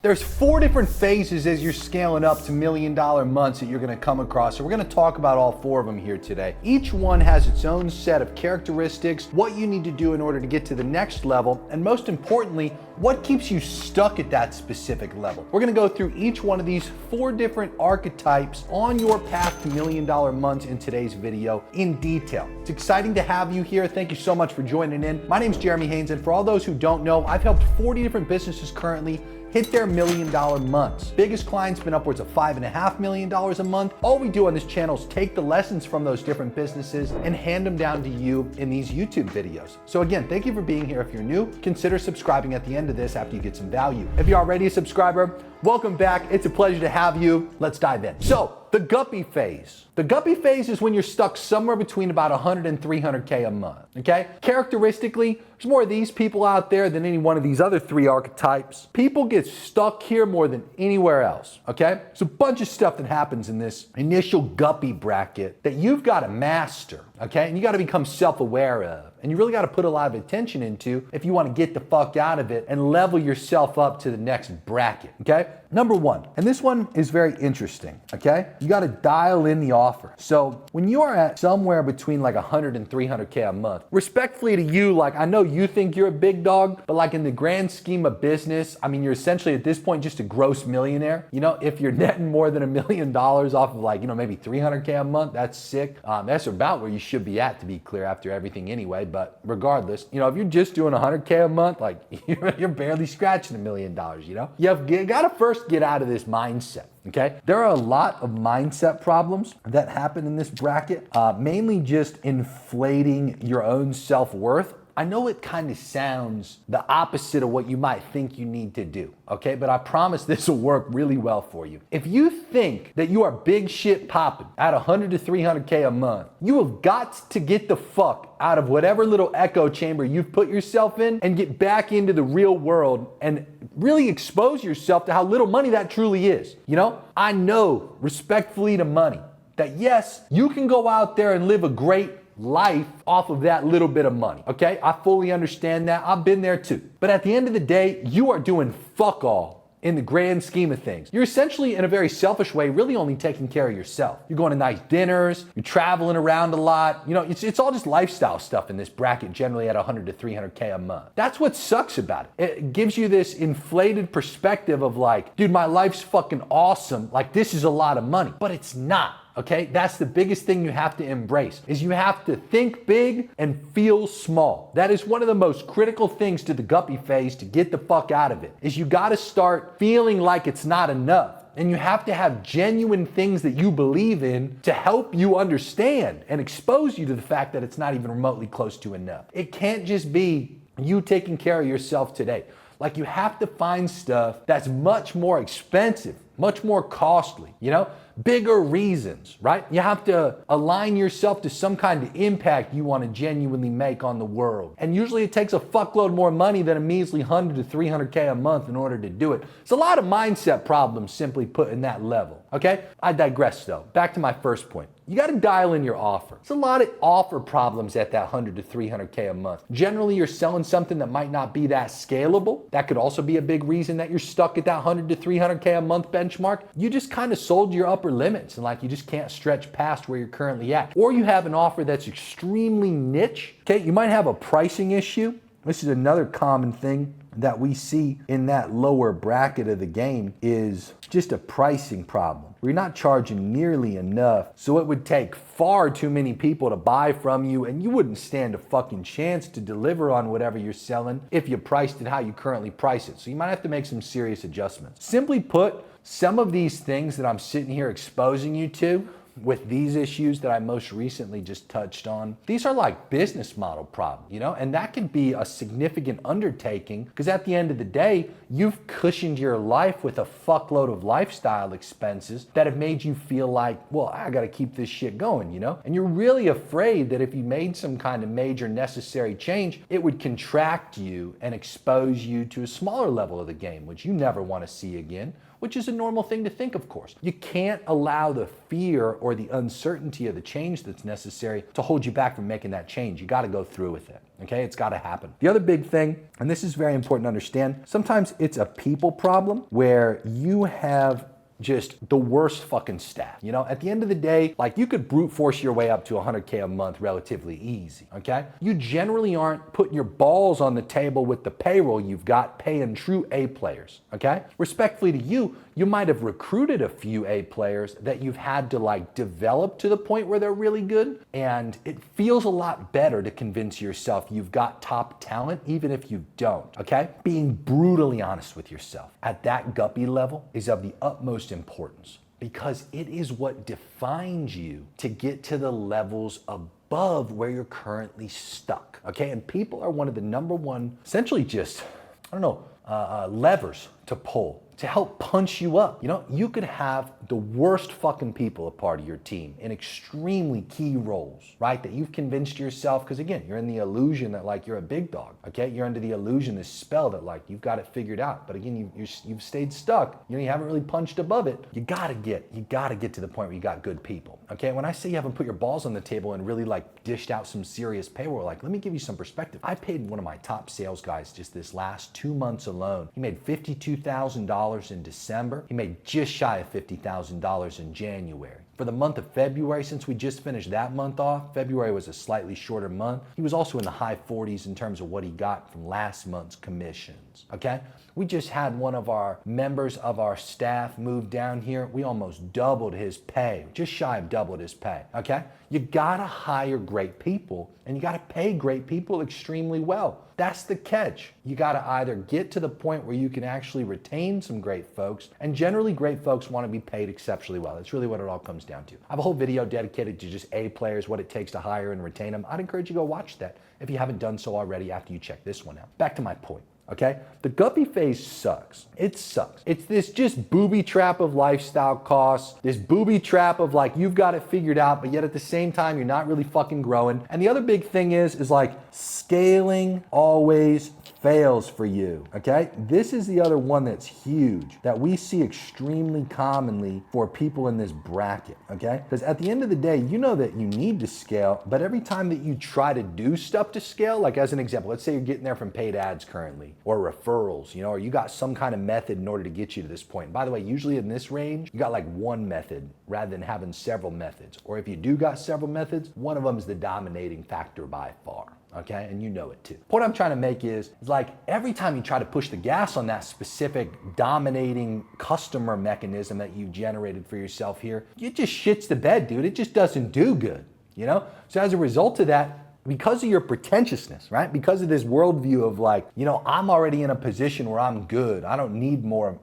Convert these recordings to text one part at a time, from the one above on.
There's 4 different phases as you're scaling up to $1 million months that you're gonna come across. So we're gonna talk about all 4 of them here today. Each one has its own set of characteristics, what you need to do in order to get to the next level, and most importantly, what keeps you stuck at that specific level. We're gonna go through each one of these 4 different archetypes on your path to $1 million months in today's video in detail. It's exciting to have you here. Thank you so much for joining in. My name's Jeremy Haynes, and for all those who don't know, I've helped 40 different businesses currently hit their $1 million months. Biggest client's been upwards of $5.5 million a month. All we do on this channel is take the lessons from those different businesses and hand them down to you in these YouTube videos. So again, thank you for being here. If you're new, consider subscribing at the end of this after you get some value. If you're already a subscriber, welcome back. It's a pleasure to have you. Let's dive in. So, the Guppy phase. The Guppy phase is when you're stuck somewhere between about 100 and 300K a month, okay? Characteristically, there's more of these people out there than any one of these other 3 archetypes. People get stuck here more than anywhere else, okay? There's a bunch of stuff that happens in this initial Guppy bracket that you've got to master, okay? And you got to become self-aware of. And you really got to put a lot of attention into if you want to get the fuck out of it and level yourself up to the next bracket, okay? Number 1, and this one is very interesting, okay? You got to dial in the offer. So when you are at somewhere between like 100 and 300K a month, respectfully to you, like I know you think you're a big dog, but like in the grand scheme of business, I mean, you're essentially at this point just a gross millionaire. You know, if you're netting more than $1 million off of like, you know, maybe 300K a month, that's sick. That's about where you should be at, to be clear, after everything anyway. But regardless, you know, if you're just doing 100K a month, like you're barely scratching $1 million, you know? You gotta first get out of this mindset, okay? There are a lot of mindset problems that happen in this bracket, mainly just inflating your own self-worth. I know it kind of sounds the opposite of what you might think you need to do, okay? But I promise this will work really well for you. If you think that you are big shit popping at 100 to 300K a month, you have got to get the fuck out of whatever little echo chamber you've put yourself in and get back into the real world and really expose yourself to how little money that truly is. You know, I know, respectfully to money, that yes, you can go out there and live a great life off of that little bit of money, okay? I fully understand that. I've been there too. But at the end of the day, you are doing fuck all in the grand scheme of things. You're essentially, in a very selfish way, really only taking care of yourself. You're going to nice dinners, you're traveling around a lot. You know, it's all just lifestyle stuff in this bracket, generally at 100 to 300K a month. That's what sucks about it. It gives you this inflated perspective of like, dude, my life's fucking awesome. Like, this is a lot of money. But it's not. Okay, that's the biggest thing you have to embrace, is you have to think big and feel small. That is one of the most critical things to the Guppy phase to get the fuck out of it, is you gotta start feeling like it's not enough. And you have to have genuine things that you believe in to help you understand and expose you to the fact that it's not even remotely close to enough. It can't just be you taking care of yourself today. Like, you have to find stuff that's much more expensive, much more costly, you know? Bigger reasons, right? You have to align yourself to some kind of impact you want to genuinely make on the world. And usually it takes a fuckload more money than a measly 100 to 300K a month in order to do it. It's a lot of mindset problems simply put in that level, okay? I digress though. Back to my first point. You got to dial in your offer. It's a lot of offer problems at that 100 to 300K a month. Generally, you're selling something that might not be that scalable. That could also be a big reason that you're stuck at that 100 to 300K a month benchmark. You just kind of sold your upper limits and like you just can't stretch past where you're currently at. Or you have an offer that's extremely niche. Okay, you might have a pricing issue. This is another common thing that we see in that lower bracket of the game, is just a pricing problem. We're not charging nearly enough, so it would take far too many people to buy from you, and you wouldn't stand a fucking chance to deliver on whatever you're selling if you priced it how you currently price it. So you might have to make some serious adjustments. Simply put, some of these things that I'm sitting here exposing you to with these issues that I most recently just touched on, these are like business model problems, you know, and that can be a significant undertaking because at the end of the day, you've cushioned your life with a fuckload of lifestyle expenses that have made you feel like, well, I got to keep this shit going, you know, and you're really afraid that if you made some kind of major necessary change, it would contract you and expose you to a smaller level of the game, which you never want to see again, which is a normal thing to think, of course. You can't allow the fear or or the uncertainty of the change that's necessary to hold you back from making that change. You got to go through with it. Okay, it's got to happen. The other big thing, and this is very important to understand, sometimes it's a people problem where you have just the worst fucking staff. You know, at the end of the day, like you could brute force your way up to 100K a month relatively easy, okay? You generally aren't putting your balls on the table with the payroll you've got paying true A players, okay? Respectfully to you, you might have recruited a few A players that you've had to like develop to the point where they're really good. And it feels a lot better to convince yourself you've got top talent, even if you don't, okay? Being brutally honest with yourself at that Guppy level is of the utmost importance because it is what defines you to get to the levels above where you're currently stuck, okay? And people are one of the number one, essentially just, levers to pull to help punch you up. You know, you could have the worst fucking people a part of your team in extremely key roles, right? That you've convinced yourself, because again, you're in the illusion that like you're a big dog, okay? You're under the illusion, this spell that like you've got it figured out. But again, you've stayed stuck. You know, you haven't really punched above it. You gotta get to the point where you got good people, okay? When I say you haven't put your balls on the table and really like dished out some serious payroll, like let me give you some perspective. I paid one of my top sales guys just this last 2 months alone. He made $52,000 in December. He made just shy of $50,000 in January. For the month of February, since we just finished that month off, February was a slightly shorter month. He was also in the high 40s in terms of what he got from last month's commissions, okay? We just had one of our members of our staff move down here. We almost doubled his pay, just shy of doubled his pay, okay? You gotta hire great people and you gotta pay great people extremely well. That's the catch. You gotta either get to the point where you can actually retain some great folks, and generally great folks wanna be paid exceptionally well. That's really what it all comes down to. I have a whole video dedicated to just A players, what it takes to hire and retain them. I'd encourage you to go watch that if you haven't done so already after you check this one out. Back to my point. Okay? The Guppy phase sucks. It sucks. It's this just booby trap of lifestyle costs, this booby trap of like you've got it figured out, but yet at the same time you're not really fucking growing. And the other big thing is like scaling always fails for you, okay? This is the other one that's huge that we see extremely commonly for people in this bracket, okay? Because at the end of the day, you know that you need to scale, but every time that you try to do stuff to scale, like as an example, let's say you're getting there from paid ads currently, or referrals, you know, or you got some kind of method in order to get you to this point. And by the way, usually in this range, you got like one method rather than having several methods. Or if you do got several methods, one of them is the dominating factor by far. Okay, and you know it too. What I'm trying to make is like every time you try to push the gas on that specific dominating customer mechanism that you generated for yourself here, it just shits the bed, dude. It just doesn't do good, you know? So as a result of that, because of your pretentiousness, right? Because of this worldview of like, you know, I'm already in a position where I'm good. I don't need more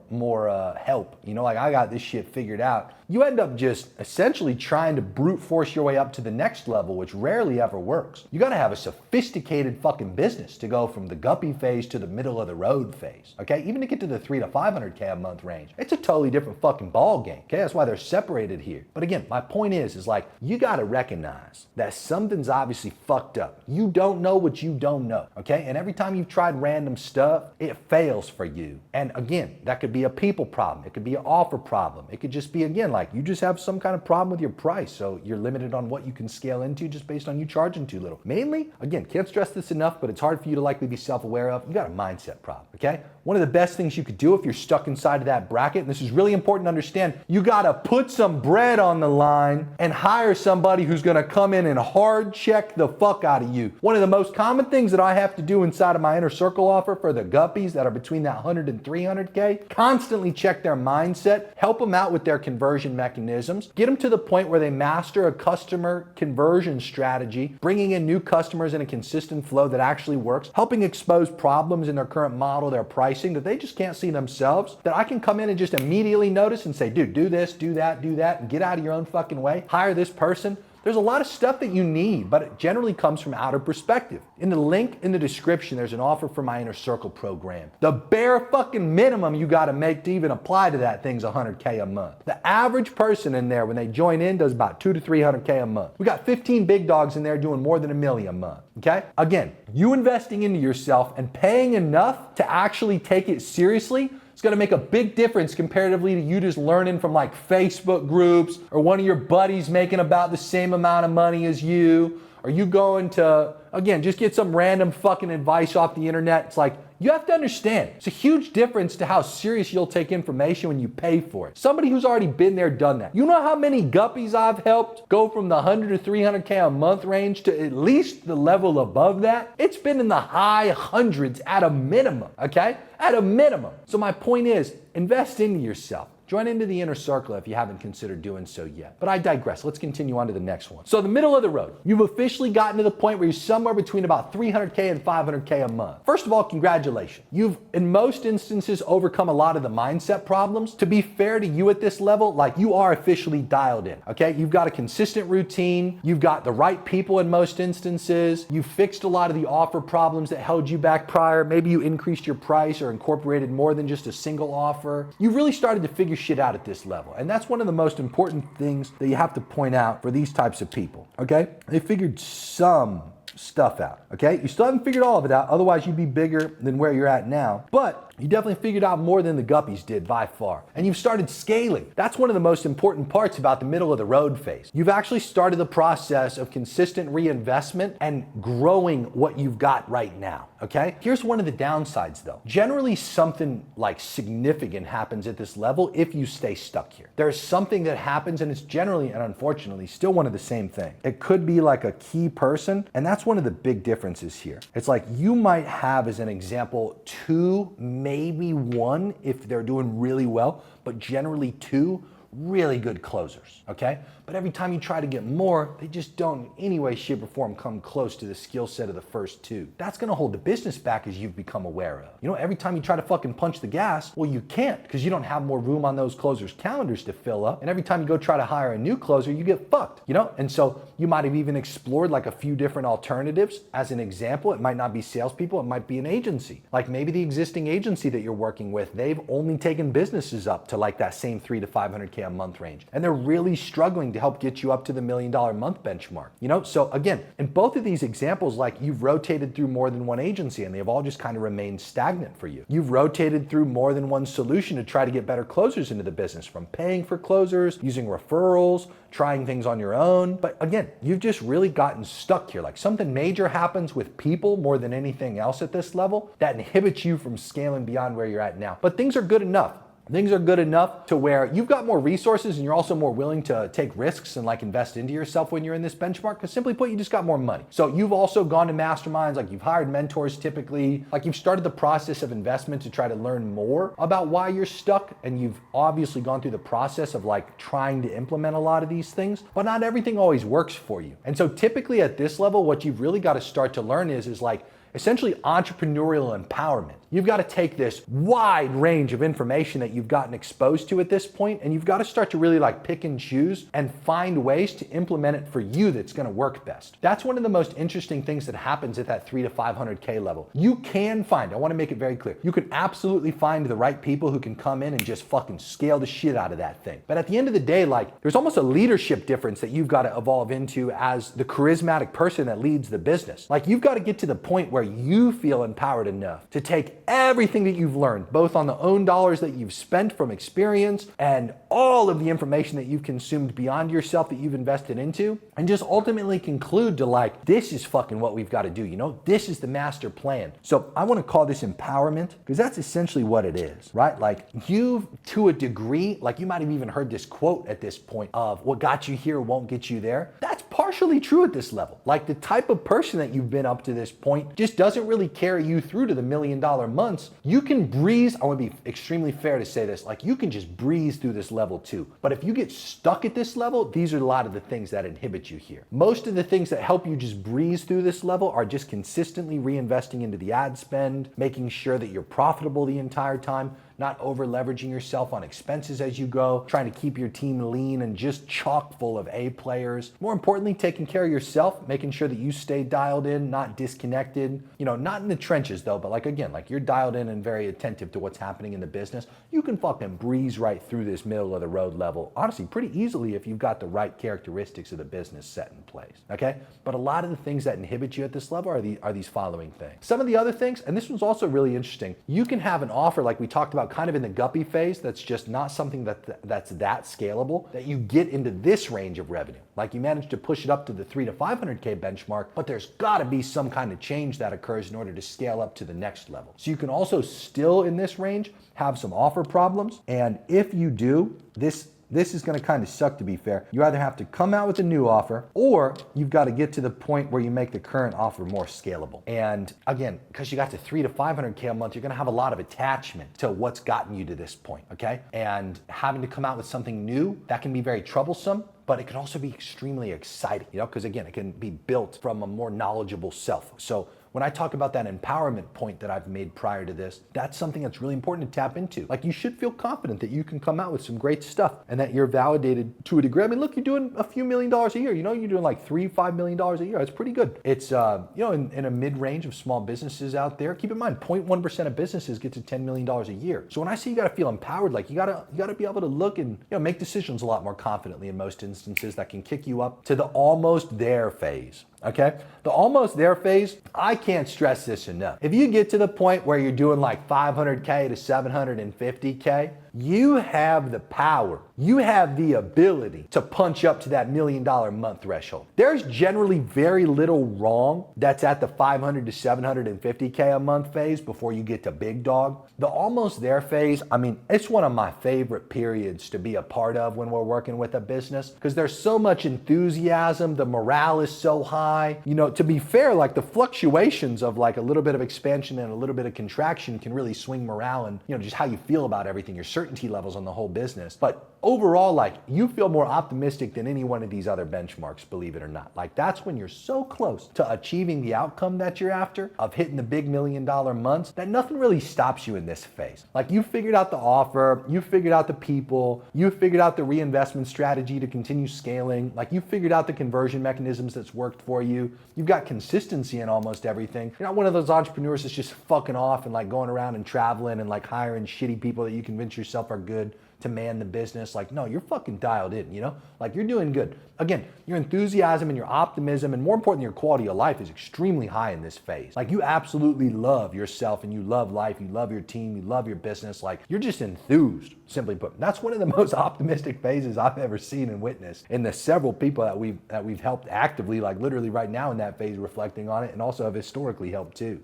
help. You know, like I got this shit figured out. You end up just essentially trying to brute force your way up to the next level, which rarely ever works. You got to have a sophisticated fucking business to go from the Guppy phase to the middle of the road phase. Okay, even to get to the 300 to 500K a month range, it's a totally different fucking ball game. Okay, that's why they're separated here. But again, my point is like you got to recognize that something's obviously fucked up. You don't know what you don't know. Okay, and every time you've tried random stuff, it fails for you. And again, that could be a people problem. It could be an offer problem. It could just be again like you just have some kind of problem with your price, so you're limited on what you can scale into just based on you charging too little. Mainly, again, can't stress this enough, but it's hard for you to likely be self-aware of. You got a mindset problem, okay? One of the best things you could do if you're stuck inside of that bracket, and this is really important to understand, you gotta put some bread on the line and hire somebody who's gonna come in and hard check the fuck out of you. One of the most common things that I have to do inside of my inner circle offer for the Guppies that are between that 100 and 300K, constantly check their mindset, help them out with their conversion mechanisms, get them to the point where they master a customer conversion strategy, bringing in new customers in a consistent flow that actually works, helping expose problems in their current model, their pricing that they just can't see themselves, that I can come in and just immediately notice and say, dude, do this, do that, and get out of your own fucking way, hire this person. There's a lot of stuff that you need, but it generally comes from outer perspective. In the link in the description, there's an offer for my Inner Circle program. The bare fucking minimum you gotta make to even apply to that thing's 100K a month. The average person in there when they join in does about 200 to 300K a month. We got 15 big dogs in there doing more than $1 million a month, okay? Again, you investing into yourself and paying enough to actually take it seriously It's gonna make a big difference comparatively to you just learning from like Facebook groups or one of your buddies making about the same amount of money as you, or you going to, again, just get some random fucking advice off the internet. It's like, you have to understand, it's a huge difference to how serious you'll take information when you pay for it. Somebody who's already been there, done that. You know how many guppies I've helped go from the 100 to 300K a month range to at least the level above that? It's been in the high hundreds at a minimum, okay? At a minimum. So my point is, invest into yourself. Join into the inner circle if you haven't considered doing so yet. But I digress. Let's continue on to the next one. So the middle of the road, you've officially gotten to the point where you're somewhere between about 300K and 500K a month. First of all, congratulations. You've, in most instances, overcome a lot of the mindset problems. To be fair to you at this level, like you are officially dialed in, okay? You've got a consistent routine. You've got the right people in most instances. You've fixed a lot of the offer problems that held you back prior. Maybe you increased your price or incorporated more than just a single offer. You really started to figure shit out at this level. And that's one of the most important things that you have to point out for these types of people, okay? They figured some stuff out, okay? You still haven't figured all of it out, otherwise you'd be bigger than where you're at now. But you definitely figured out more than the Guppies did by far. And you've started scaling. That's one of the most important parts about the middle of the road phase. You've actually started the process of consistent reinvestment and growing what you've got right now, okay? Here's one of the downsides though. Generally something like significant happens at this level if you stay stuck here. There's something that happens and it's generally and unfortunately still one of the same thing. It could be like a key person, and that's one of the big differences here. It's like you might have, as an example, two, maybe one if they're doing really well, but generally two really good closers, okay? But every time you try to get more, they just don't in any way, shape, or form come close to the skill set of the first two. That's gonna hold the business back, as you've become aware of. You know, every time you try to fucking punch the gas, well, you can't because you don't have more room on those closers' calendars to fill up. And every time you go try to hire a new closer, you get fucked, you know? And so you might have even explored like a few different alternatives. As an example, it might not be salespeople, it might be an agency. Like maybe the existing agency that you're working with, they've only taken businesses up to like that same 3 to 500K a month range. And they're really struggling to help get you up to the $1 million a month benchmark. You know, so again, in both of these examples, like you've rotated through more than one agency and they've all just kind of remained stagnant for you. You've rotated through more than one solution to try to get better closers into the business, from paying for closers, using referrals, trying things on your own. But again, you've just really gotten stuck here. Like something major happens with people more than anything else at this level that inhibits you from scaling beyond where you're at now. But things are good enough. Things are good enough to where you've got more resources and you're also more willing to take risks and like invest into yourself when you're in this benchmark, because simply put, you just got more money. So you've also gone to masterminds, like you've hired mentors typically, like you've started the process of investment to try to learn more about why you're stuck, and you've obviously gone through the process of like trying to implement a lot of these things, but not everything always works for you. And so typically at this level, what you've really got to start to learn is like essentially entrepreneurial empowerment. You've got to take this wide range of information that you've gotten exposed to at this point, and you've got to start to really like pick and choose and find ways to implement it for you that's going to work best. That's one of the most interesting things that happens at that 3 to 500K level. You can find, I want to make it very clear, you can absolutely find the right people who can come in and just fucking scale the shit out of that thing. But at the end of the day, like there's almost a leadership difference that you've got to evolve into as the charismatic person that leads the business. Like you've got to get to the point where you feel empowered enough to take everything that you've learned, both on the own dollars that you've spent from experience and all of the information that you've consumed beyond yourself that you've invested into, and just ultimately conclude to like, this is fucking what we've got to do, you know? This is the master plan. So I want to call this empowerment because that's essentially what it is, right? Like you've, to a degree, like you might have even heard this quote at this point of what got you here won't get you there. That's partially true at this level. Like the type of person that you've been up to this point just doesn't really carry you through to the $1 million months. You can breeze, I want to be extremely fair to say this, like you can just breeze through this level too. But if you get stuck at this level, these are a lot of the things that inhibit you here. Most of the things that help you just breeze through this level are just consistently reinvesting into the ad spend, making sure that you're profitable the entire time, not over leveraging yourself on expenses as you go, trying to keep your team lean and just chock full of A players. More importantly, taking care of yourself, making sure that you stay dialed in, not disconnected, you know, not in the trenches though, but like again, like you're dialed in and very attentive to what's happening in the business. You can fucking breeze right through this middle of the road level, honestly, pretty easily if you've got the right characteristics of the business set in place, okay? But a lot of the things that inhibit you at this level are these following things. Some of the other things, and this one's also really interesting, you can have an offer like we talked about kind of in the guppy phase, that's just not something that's that scalable, that you get into this range of revenue. Like you manage to push it up to the 3 to 500K benchmark, but there's gotta be some kind of change that occurs in order to scale up to the next level. So you can also still in this range have some offer problems. And if you do, this is going to kind of suck, to be fair. You either have to come out with a new offer, or you've got to get to the point where you make the current offer more scalable. And again, because you got to 3 to 500K a month, you're going to have a lot of attachment to what's gotten you to this point, okay? And having to come out with something new, that can be very troublesome, but it can also be extremely exciting, because again, it can be built from a more knowledgeable self. So when I talk about that empowerment point that I've made prior to this, that's something that's really important to tap into. Like, you should feel confident that you can come out with some great stuff and that you're validated to a degree. I mean, look, you're doing a few $1 million a year. You're doing like $3, $5 million a year. That's pretty good. It's, in a mid-range of small businesses out there, keep in mind, 0.1% of businesses get to $10 million a year. So when I say you got to feel empowered, like you got to be able to look and make decisions a lot more confidently in most instances that can kick you up to the almost there phase. Okay? The almost there phase, I can't stress this enough. If you get to the point where you're doing like 500K to 750K, you have the power. You have the ability to punch up to that $1 million a month threshold. There's generally very little wrong that's at the 500 to 750K a month phase before you get to big dog. The almost there phase, I mean, it's one of my favorite periods to be a part of when we're working with a business, because there's so much enthusiasm, the morale is so high. To be fair, like the fluctuations of like a little bit of expansion and a little bit of contraction can really swing morale and, just how you feel about everything, your certainty levels on the whole business. But overall, like, you feel more optimistic than any one of these other benchmarks, believe it or not. Like, that's when you're so close to achieving the outcome that you're after, of hitting the big $1 million months, that nothing really stops you in this phase. Like, you figured out the offer, you figured out the people, you figured out the reinvestment strategy to continue scaling, like you figured out the conversion mechanisms that's worked for you. You've got consistency in almost everything. You're not one of those entrepreneurs that's just fucking off and like going around and traveling and like hiring shitty people that you convince yourself are good to man the business. Like, no, you're fucking dialed in, like you're doing good. Again, your enthusiasm and your optimism, and more importantly, your quality of life is extremely high in this phase. Like, you absolutely love yourself and you love life, you love your team, you love your business. Like, you're just enthused, simply put. That's one of the most optimistic phases I've ever seen and witnessed in the several people that we've helped actively, like literally right now in that phase, reflecting on it, and also have historically helped too.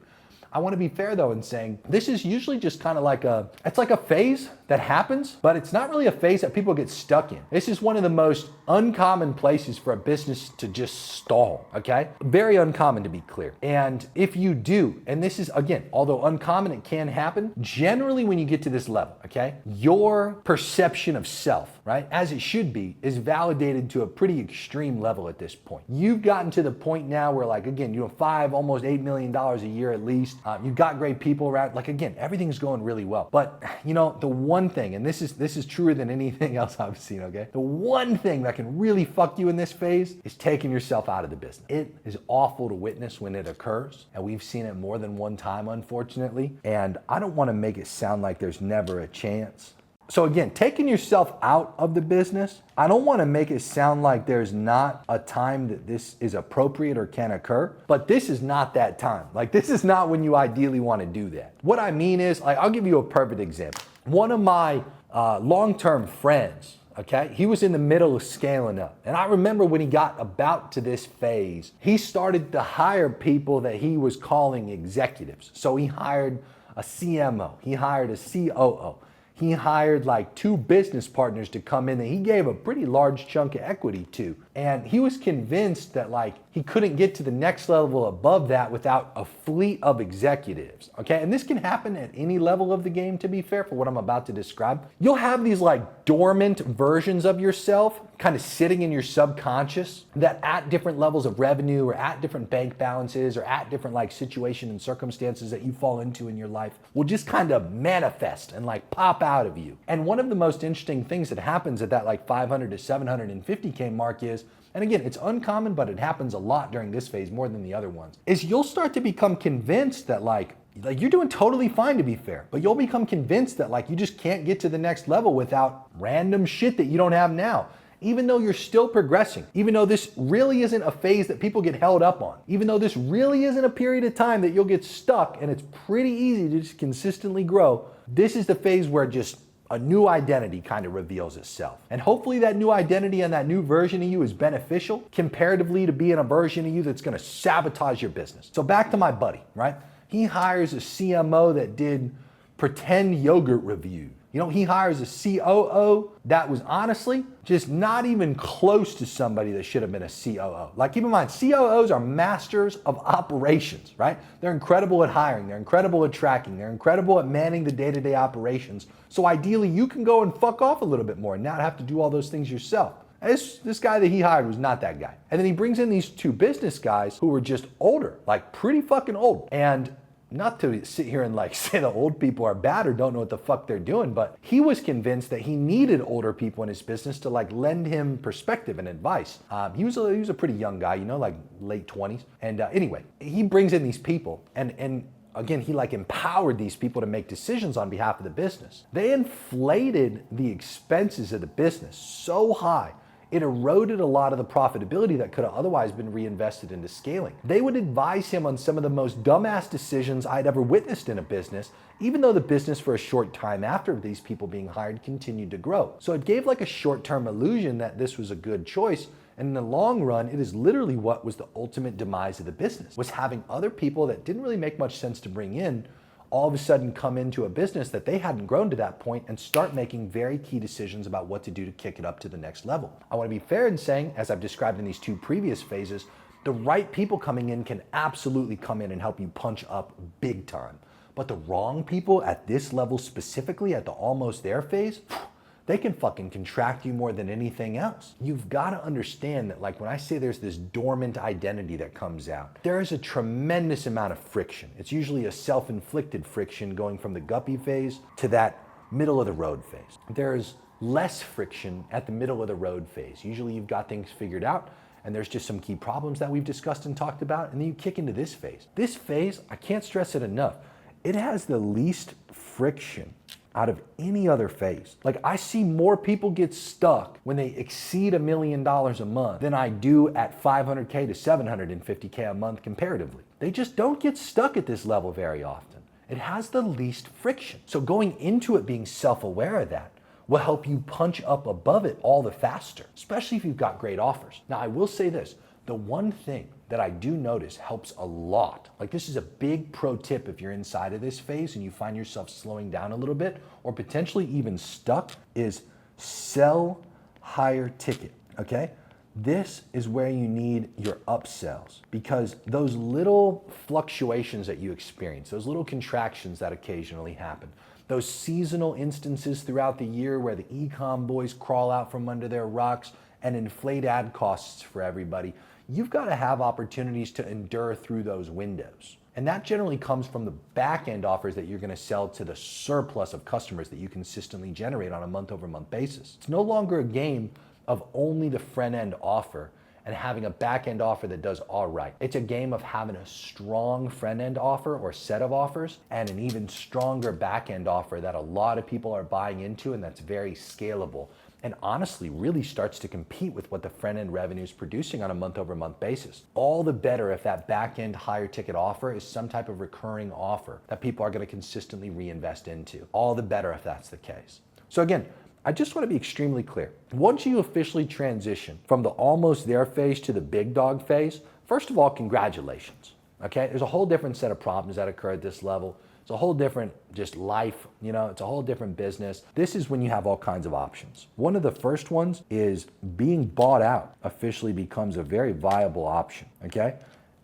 I want to be fair though in saying this is usually just kind of like it's like a phase that happens, but it's not really a phase that people get stuck in. This is one of the most uncommon places for a business to just stall, okay? Very uncommon, to be clear. And if you do, and this is, again, although uncommon, it can happen, generally when you get to this level, okay, your perception of self, right, as it should be, is validated to a pretty extreme level at this point. You've gotten to the point now where, like, again, almost $8 million a year at least. You've got great people around. Like, again, everything's going really well. But, the one thing, and this is truer than anything else I've seen, okay? The one thing that can really fuck you in this phase is taking yourself out of the business. It is awful to witness when it occurs, and we've seen it more than one time, unfortunately. And I don't want to make it sound like there's never a chance. So again, taking yourself out of the business, I don't want to make it sound like there's not a time that this is appropriate or can occur, but this is not that time. Like, this is not when you ideally want to do that. What I mean is, like, I'll give you a perfect example. One of my long-term friends, okay, he was in the middle of scaling up. And I remember when he got about to this phase, he started to hire people that he was calling executives. So he hired a CMO, he hired a COO. He hired like 2 business partners to come in that he gave a pretty large chunk of equity to. And he was convinced that like he couldn't get to the next level above that without a fleet of executives, okay? And this can happen at any level of the game, to be fair, for what I'm about to describe. You'll have these like dormant versions of yourself kind of sitting in your subconscious that at different levels of revenue or at different bank balances or at different like situation and circumstances that you fall into in your life will just kind of manifest and like pop out of you. And one of the most interesting things that happens at that like 500 to 750K mark is, and again, it's uncommon, but it happens a lot during this phase more than the other ones, is you'll start to become convinced that like you're doing totally fine, to be fair, but you'll become convinced that like you just can't get to the next level without random shit that you don't have now. Even though you're still progressing, even though this really isn't a phase that people get held up on, even though this really isn't a period of time that you'll get stuck and it's pretty easy to just consistently grow, This is the phase where just a new identity kind of reveals itself. And hopefully that new identity and that new version of you is beneficial comparatively to being a version of you that's gonna sabotage your business. So back to my buddy, right? He hires a CMO that did pretend yogurt review. You know, he hires a COO that was honestly just not even close to somebody that should have been a COO. Like, keep in mind, COOs are masters of operations, right? They're incredible at hiring, they're incredible at tracking, they're incredible at manning the day-to-day operations. So ideally, you can go and fuck off a little bit more and not have to do all those things yourself. This guy that he hired was not that guy. And then he brings in these two business guys who were just older, like pretty fucking old. And not to sit here and like say the old people are bad or don't know what the fuck they're doing, but he was convinced that he needed older people in his business to like lend him perspective and advice. He was a pretty young guy, you know, like late 20s. And anyway, he brings in these people and again, he like empowered these people to make decisions on behalf of the business. They inflated the expenses of the business so high, it eroded a lot of the profitability that could have otherwise been reinvested into scaling. They would advise him on some of the most dumbass decisions I'd ever witnessed in a business, even though the business for a short time after these people being hired continued to grow. So it gave like a short-term illusion that this was a good choice. And in the long run, it is literally what was the ultimate demise of the business, was having other people that didn't really make much sense to bring in all of a sudden come into a business that they hadn't grown to that point and start making very key decisions about what to do to kick it up to the next level. I want to be fair in saying, as I've described in these two previous phases, the right people coming in can absolutely come in and help you punch up big time. But the wrong people at this level specifically, at the almost there phase, they can fucking contract you more than anything else. You've got to understand that, like, when I say there's this dormant identity that comes out, there is a tremendous amount of friction. It's usually a self-inflicted friction going from the guppy phase to that middle of the road phase. There's less friction at the middle of the road phase. Usually you've got things figured out and there's just some key problems that we've discussed and talked about, and then you kick into this phase. This phase, I can't stress it enough, it has the least friction out of any other phase. Like, I see more people get stuck when they exceed $1 million a month than I do at 500K to 750K a month comparatively. They just don't get stuck at this level very often. It has the least friction. So going into it being self-aware of that will help you punch up above it all the faster, especially if you've got great offers. Now, I will say this, the one thing that I do notice helps a lot, like this is a big pro tip if you're inside of this phase and you find yourself slowing down a little bit or potentially even stuck, is sell higher ticket, okay? This is where you need your upsells, because those little fluctuations that you experience, those little contractions that occasionally happen, those seasonal instances throughout the year where the e-com boys crawl out from under their rocks and inflate ad costs for everybody, you've got to have opportunities to endure through those windows. And that generally comes from the back-end offers that you're going to sell to the surplus of customers that you consistently generate on a month-over-month basis. It's no longer a game of only the front-end offer and having a back-end offer that does all right. It's a game of having a strong front-end offer or set of offers and an even stronger back-end offer that a lot of people are buying into and that's very scalable, and honestly really starts to compete with what the front end revenue is producing on a month over month basis. All the better if that back end higher ticket offer is some type of recurring offer that people are going to consistently reinvest into. All the better if that's the case. So again, I just want to be extremely clear. Once you officially transition from the almost there phase to the big dog phase, first of all, congratulations. Okay, there's a whole different set of problems that occur at this level. It's a whole different just life, you know, it's a whole different business. This is when you have all kinds of options. One of the first ones is being bought out officially becomes a very viable option, okay?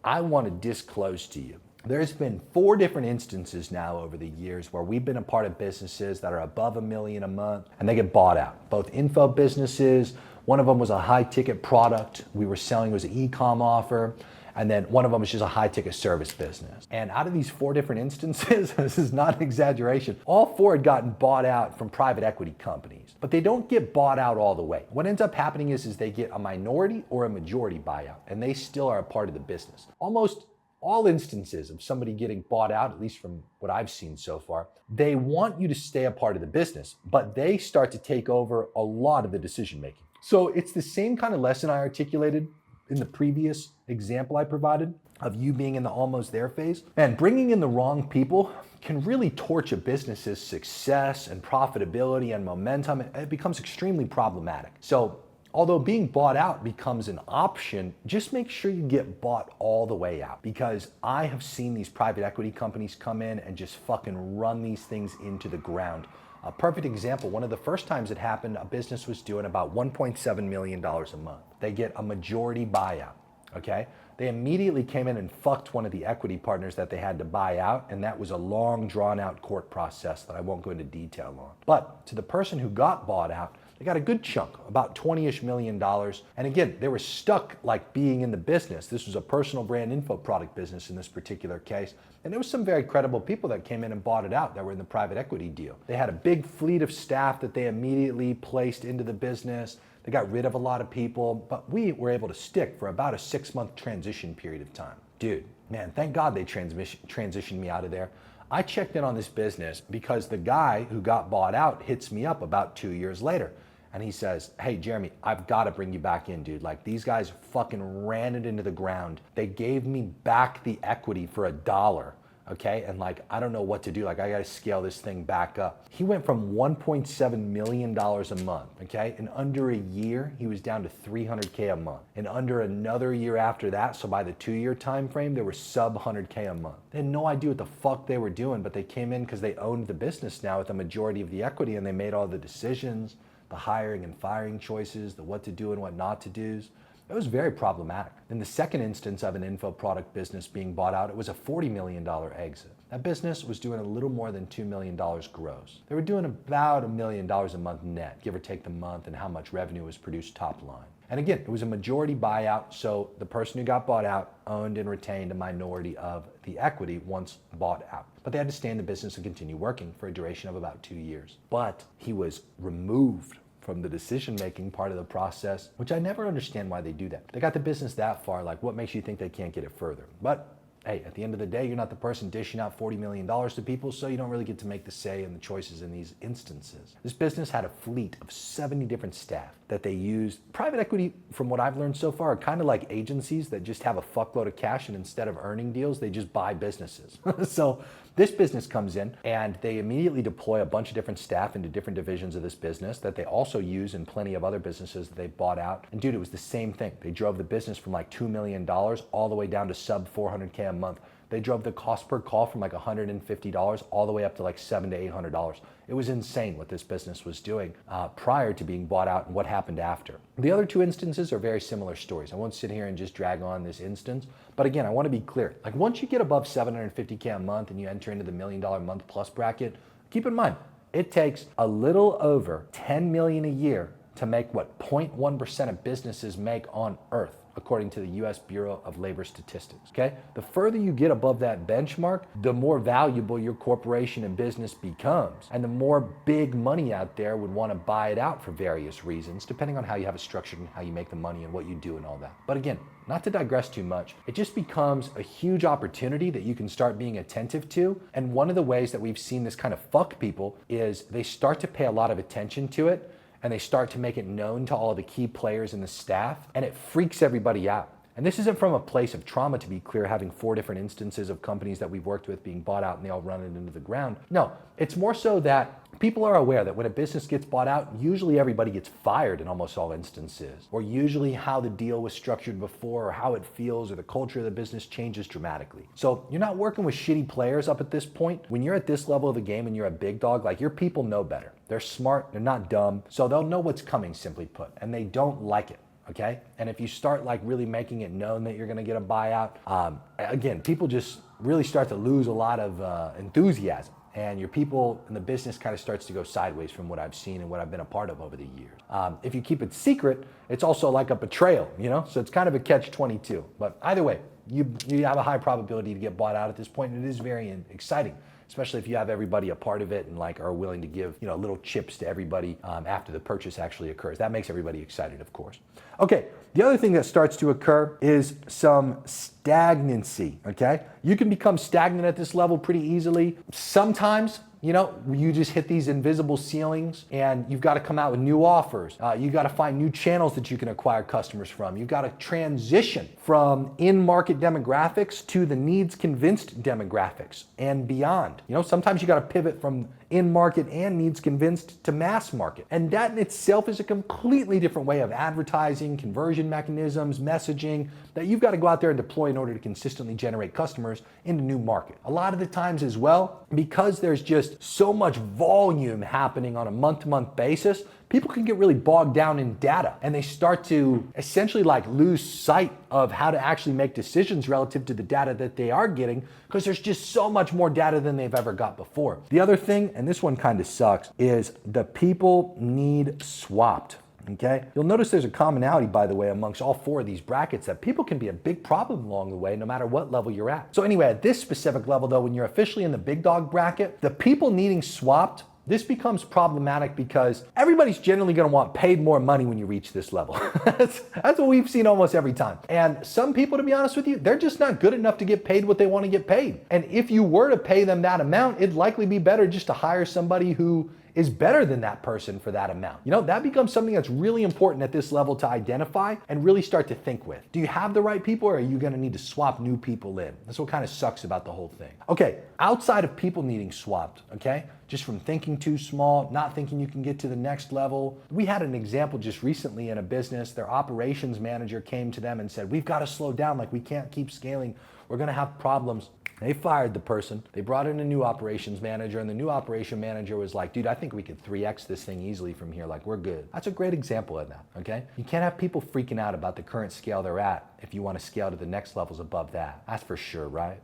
I want to disclose to you, there's been 4 different instances now over the years where we've been a part of businesses that are above $1 million a month and they get bought out. Both info businesses, one of them was a high ticket product we were selling, was an e-com offer. And then one of them is just a high ticket service business. And out of these 4 different instances, this is not an exaggeration, all 4 had gotten bought out from private equity companies, but they don't get bought out all the way. What ends up happening is they get a minority or a majority buyout, and they still are a part of the business. Almost all instances of somebody getting bought out, at least from what I've seen so far, they want you to stay a part of the business, but they start to take over a lot of the decision making. So it's the same kind of lesson I articulated in the previous example I provided of you being in the almost there phase, and bringing in the wrong people can really torch a business's success and profitability and momentum. It becomes extremely problematic. So although being bought out becomes an option, just make sure you get bought all the way out, because I have seen these private equity companies come in and just fucking run these things into the ground. A perfect example, one of the first times it happened, a business was doing about $1.7 million a month. They get a majority buyout, okay? They immediately came in and fucked one of the equity partners that they had to buy out, and that was a long, drawn-out court process that I won't go into detail on. But to the person who got bought out, they got a good chunk, about $20-ish million. And again, they were stuck like being in the business. This was a personal brand info product business in this particular case. And there was some very credible people that came in and bought it out that were in the private equity deal. They had a big fleet of staff that they immediately placed into the business. They got rid of a lot of people, but we were able to stick for about a 6-month transition period of time. Dude, man, thank God they transitioned me out of there. I checked in on this business because the guy who got bought out hits me up about 2 years later. And he says, hey, Jeremy, I've got to bring you back in, dude. Like, these guys fucking ran it into the ground. They gave me back the equity for $1, okay? And like, I don't know what to do. Like, I got to scale this thing back up. He went from $1.7 million a month, okay? In under a year, he was down to $300K a month. And under another year after that, so by the 2-year time frame, they were sub $100K a month. They had no idea what the fuck they were doing, but they came in because they owned the business now with the majority of the equity, and they made all the decisions, the hiring and firing choices, the what to do and what not to do's. It was very problematic. In the second instance of an info product business being bought out, it was a $40 million exit. That business was doing a little more than $2 million gross. They were doing about $1 million a month net, give or take the month and how much revenue was produced top line. And again, it was a majority buyout, so the person who got bought out owned and retained a minority of the equity once bought out. But they had to stay in the business and continue working for a duration of about 2 years. But he was removed from the decision-making part of the process, which I never understand why they do that. They got the business that far, like what makes you think they can't get it further? But hey, at the end of the day, you're not the person dishing out $40 million to people, so you don't really get to make the say and the choices in these instances. This business had a fleet of 70 different staff that they used. Private equity, from what I've learned so far, are kind of like agencies that just have a fuckload of cash, and instead of earning deals, they just buy businesses. So this business comes in and they immediately deploy a bunch of different staff into different divisions of this business that they also use in plenty of other businesses that they bought out. And dude, it was the same thing. They drove the business from like $2 million all the way down to sub $400K a month. They drove the cost per call from like $150 all the way up to like $700 to $800. It was insane what this business was doing prior to being bought out and what happened after. The other two instances are very similar stories. I won't sit here and just drag on this instance, but again, I want to be clear. Like, once you get above $750K a month and you enter into the $1 million a month plus bracket, keep in mind, it takes a little over $10 million a year to make what 0.1% of businesses make on earth, according to the US Bureau of Labor Statistics, okay? The further you get above that benchmark, the more valuable your corporation and business becomes, and the more big money out there would want to buy it out for various reasons, depending on how you have it structured and how you make the money and what you do and all that. But again, not to digress too much, it just becomes a huge opportunity that you can start being attentive to. And one of the ways that we've seen this kind of fuck people is they start to pay a lot of attention to it, and they start to make it known to all of the key players in the staff, and it freaks everybody out. And this isn't from a place of trauma, to be clear, having 4 different instances of companies that we've worked with being bought out and they all run it into the ground. No, it's more so that people are aware that when a business gets bought out, usually everybody gets fired in almost all instances, or usually how the deal was structured before, or how it feels, or the culture of the business changes dramatically. So you're not working with shitty players up at this point. When you're at this level of the game and you're a big dog, like, your people know better. They're smart, they're not dumb, so they'll know what's coming, simply put, and they don't like it. Okay? And if you start like really making it known that you're gonna get a buyout, again, people just really start to lose a lot of enthusiasm. And your people in the business kind of starts to go sideways from what I've seen and what I've been a part of over the years. If you keep it secret, it's also like a betrayal, you know? So it's kind of a catch-22. But either way, you have a high probability to get bought out at this point, and it is very exciting, especially if you have everybody a part of it and like are willing to give, you know, little chips to everybody after the purchase actually occurs. That makes everybody excited, of course. Okay, the other thing that starts to occur is some stagnancy, okay? You can become stagnant at this level pretty easily. Sometimes you know, you just hit these invisible ceilings and you've got to come out with new offers. You got to find new channels that you can acquire customers from. You've got to transition from in-market demographics to the needs-convinced demographics and beyond. You know, sometimes you got to pivot from in-market and needs-convinced to mass market. And that in itself is a completely different way of advertising, conversion mechanisms, messaging that you've got to go out there and deploy in order to consistently generate customers into new market. A lot of the times as well, because there's just so much volume happening on a month-to-month basis, people can get really bogged down in data and they start to essentially like lose sight of how to actually make decisions relative to the data that they are getting because there's just so much more data than they've ever got before. The other thing, and this one kind of sucks, is the people need swapped. Okay? You'll notice there's a commonality, by the way, amongst all four of these brackets that people can be a big problem along the way, no matter what level you're at. So anyway, at this specific level though, when you're officially in the big dog bracket, the people needing swapped, this becomes problematic because everybody's generally going to want paid more money when you reach this level. That's what we've seen almost every time. And some people, to be honest with you, they're just not good enough to get paid what they want to get paid. And if you were to pay them that amount, it'd likely be better just to hire somebody who is better than that person for that amount. You know, that becomes something that's really important at this level to identify and really start to think with. Do you have the right people or are you going to need to swap new people in? That's what kind of sucks about the whole thing. Okay, outside of people needing swapped, okay, just from thinking too small, not thinking you can get to the next level. We had an example just recently in a business. Their operations manager came to them and said, we've got to slow down, like we can't keep scaling. We're going to have problems. They fired the person. They brought in a new operations manager and the new operation manager was like, dude, I think we could 3x this thing easily from here. Like, we're good. That's a great example of that, okay? You can't have people freaking out about the current scale they're at if you want to scale to the next levels above that. That's for sure, right?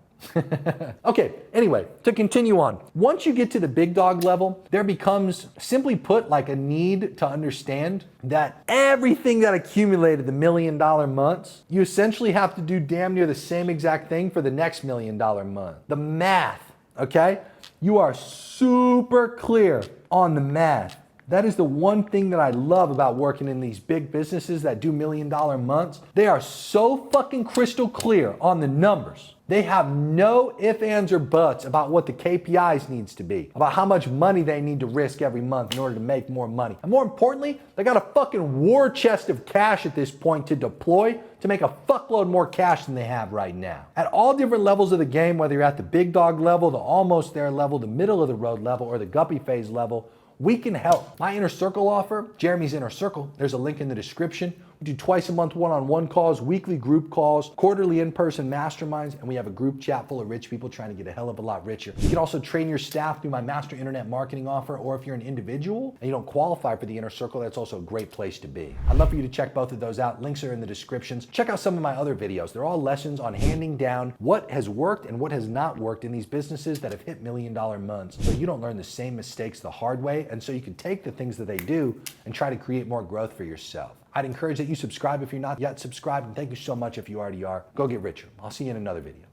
Okay, anyway, to continue on. Once you get to the big dog level, there becomes, simply put, like a need to understand that everything that accumulated the $1 million months, you essentially have to do damn near the same exact thing for the next $1 million month. The math, okay? You are super clear on the math. That is the one thing that I love about working in these big businesses that do $1 million months. They are so fucking crystal clear on the numbers. They have no ifs, ands, or buts about what the KPIs needs to be, about how much money they need to risk every month in order to make more money. And more importantly, they got a fucking war chest of cash at this point to deploy to make a fuckload more cash than they have right now. At all different levels of the game, whether you're at the big dog level, the almost there level, the middle of the road level, or the guppy phase level, we can help. My Inner Circle offer, Jeremy's Inner Circle, there's a link in the description. We do twice a month one-on-one calls, weekly group calls, quarterly in-person masterminds, and we have a group chat full of rich people trying to get a hell of a lot richer. You can also train your staff through my Master Internet Marketing offer, or if you're an individual and you don't qualify for the Inner Circle, that's also a great place to be. I'd love for you to check both of those out. Links are in the descriptions. Check out some of my other videos. They're all lessons on handing down what has worked and what has not worked in these businesses that have hit $1 million months, so you don't learn the same mistakes the hard way, and so you can take the things that they do and try to create more growth for yourself. I'd encourage that you subscribe if you're not yet subscribed, and thank you so much if you already are. Go get richer. I'll see you in another video.